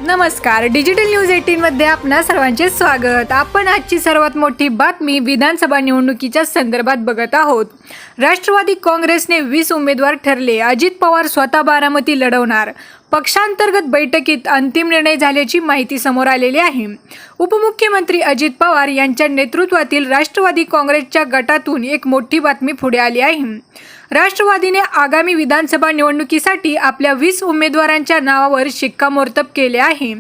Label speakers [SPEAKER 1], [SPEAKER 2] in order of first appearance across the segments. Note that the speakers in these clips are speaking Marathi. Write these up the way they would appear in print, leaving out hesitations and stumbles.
[SPEAKER 1] नमस्कार, डिजिटल न्यूज 18 मध्ये आपणा सर्वांचे स्वागत। आपण आजची सर्वात मोठी बातमी विधानसभा निवडणुकीच्या संदर्भात बघत आहोत। राष्ट्रवादी काँग्रेसने 20 उमेदवार ठरले। अजित पवार स्वतः बारामती लढवणार। पक्षांतर्गत बैठकीत अंतिम निर्णय झाल्याची माहिती समोर आलेली आहे। उपमुख्यमंत्री अजित पवार यांच्या नेतृत्वातील राष्ट्रवादी काँग्रेसच्या गटातून एक मोठी बातमी पुढे आली आहे। राष्ट्रवादीने आगामी विधानसभा निवडणुकीसाठी आपल्या 20 उमेदवारांच्या नावावर शिक्कामोर्तब केले आहे।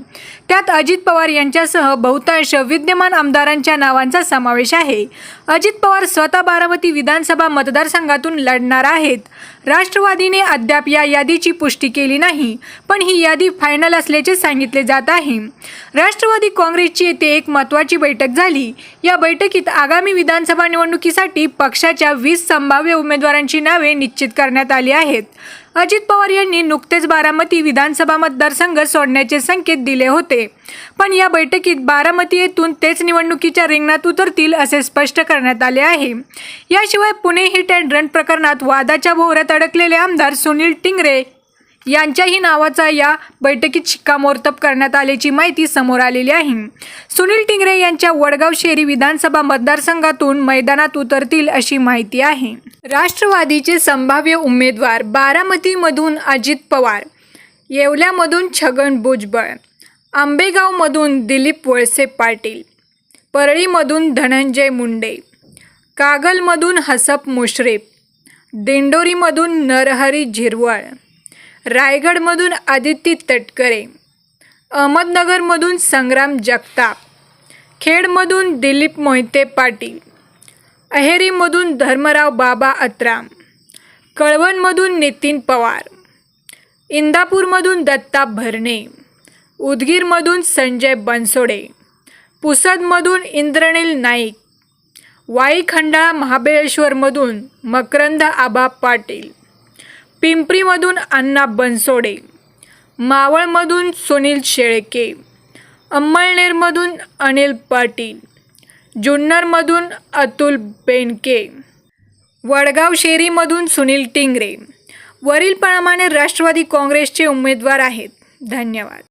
[SPEAKER 1] त्यात अजित पवार यांच्यासह बहुतांश विद्यमान आमदारांच्या नावांचा समावेश आहे। अजित पवार स्वतः बारामती विधानसभा मतदारसंघातून लढणार आहेत। राष्ट्रवादीने अद्याप या यादीची पुष्टी केली नाही, पण ही यादी फायनल असल्याचे सांगितले जात आहे। राष्ट्रवादी काँग्रेसची येथे एक महत्त्वाची बैठक झाली। या बैठकीत आगामी विधानसभा निवडणुकीसाठी पक्षाच्या 20 संभाव्य उमेदवारांची नावे निश्चित करण्यात आली आहेत। अजित पवार यांनी नुकतेच बारामती विधानसभा मतदारसंघ सोडण्याचे संकेत दिले होते, पण या बैठकीत बारामती येथून तेच निवडणुकीच्या रिंगणात उतरतील असे स्पष्ट करण्यात आले आहे। याशिवाय पुणे हिट अँड रन प्रकरणात वादाच्या भोवऱ्यात अडकलेले आमदार सुनील टिंगरे यांच्याही नावाचा या बैठकीत शिक्कामोर्तब करण्यात आल्याची माहिती समोर आलेली आहे। सुनील टिंगरे यांच्या वडगाव शेरी विधानसभा मतदारसंघातून मैदानात उतरतील अशी माहिती आहे। राष्ट्रवादीचे संभाव्य उमेदवार बारामतीमधून अजित पवार, येवल्यामधून छगन भुजबळ, आंबेगावमधून दिलीप वळसे पाटील, परळीमधून धनंजय मुंडे, कागलमधून हसप मुश्रीफ, दिंडोरीमधून नरहरी झिरवळ, रायगडमधून आदिती तटकरे, अहमदनगरमधून संग्राम जगताप, खेडमधून दिलीप मोहिते पाटील, अहेरीमधून धर्मराव बाबा अत्राम, कळवणमधून नितीन पवार, इंदापूरमधून दत्ता भरणे, उदगीरमधून संजय बनसोडे, पुसदमधून इंद्रनील नाईक, वाईखंडाळा महाबळेश्वरमधून मकरंद आबा पाटील, पिंपरीमधून अण्णा बनसोडे, मावळमधून सुनील शेळके, अंमळनेरमधून अनिल पाटील, जुन्नरमधून अतुल बेनके, वडगाव शेरीमधून सुनील टिंगरे वरीलप्रमाणे राष्ट्रवादी काँग्रेसचे उमेदवार आहेत। धन्यवाद।